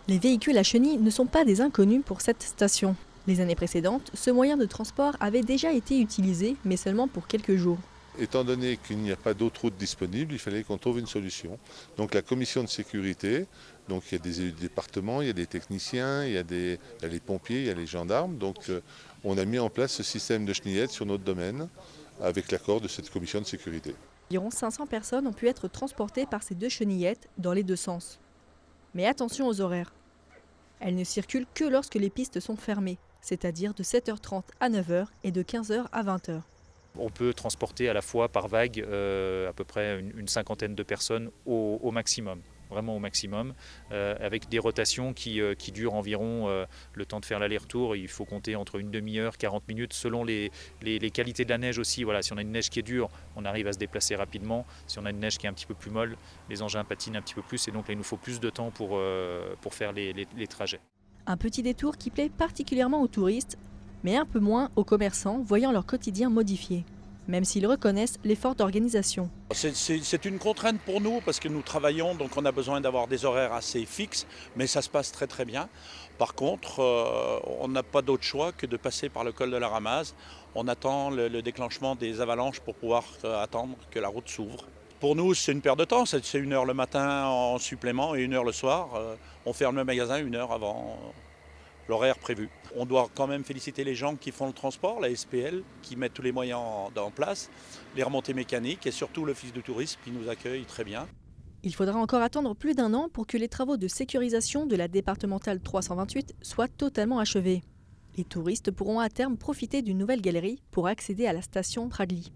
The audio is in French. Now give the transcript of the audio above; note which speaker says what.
Speaker 1: Les véhicules à chenilles ne sont pas des inconnus pour cette station. Les années précédentes, ce moyen de transport avait déjà été utilisé, mais seulement pour quelques jours.
Speaker 2: Étant donné qu'il n'y a pas d'autre route disponible, il fallait qu'on trouve une solution. Donc la commission de sécurité, donc il y a des élus de département, il y a des techniciens, il y a les pompiers, il y a les gendarmes. Donc on a mis en place ce système de chenillettes sur notre domaine avec l'accord de cette commission de sécurité.
Speaker 1: Environ 500 personnes ont pu être transportées par ces deux chenillettes dans les deux sens. Mais attention aux horaires. Elles ne circulent que lorsque les pistes sont fermées, c'est-à-dire de 7h30 à 9h et de 15h à 20h.
Speaker 3: On peut transporter à la fois par vague à peu près une cinquantaine de personnes au maximum, vraiment au maximum, avec des rotations qui durent environ le temps de faire l'aller-retour. Il faut compter entre une demi-heure, 40 minutes, selon les qualités de la neige aussi. Voilà, si on a une neige qui est dure, on arrive à se déplacer rapidement. Si on a une neige qui est un petit peu plus molle, les engins patinent un petit peu plus et donc là, il nous faut plus de temps pour faire les trajets.
Speaker 1: Un petit détour qui plaît particulièrement aux touristes, mais un peu moins aux commerçants voyant leur quotidien modifié, même s'ils reconnaissent l'effort d'organisation.
Speaker 4: C'est une contrainte pour nous parce que nous travaillons, donc on a besoin d'avoir des horaires assez fixes, mais ça se passe très très bien. Par contre, on n'a pas d'autre choix que de passer par le col de la Ramaze. On attend le déclenchement des avalanches pour pouvoir attendre que la route s'ouvre. Pour nous, c'est une perte de temps, c'est 1 heure le matin en supplément et 1 heure le soir. On ferme le magasin 1 heure avant l'horaire prévu. On doit quand même féliciter les gens qui font le transport, la SPL, qui mettent tous les moyens en place, les remontées mécaniques et surtout l'Office du tourisme qui nous accueille très bien.
Speaker 1: Il faudra encore attendre plus d'1 an pour que les travaux de sécurisation de la départementale 328 soient totalement achevés. Les touristes pourront à terme profiter d'une nouvelle galerie pour accéder à la station Pradly.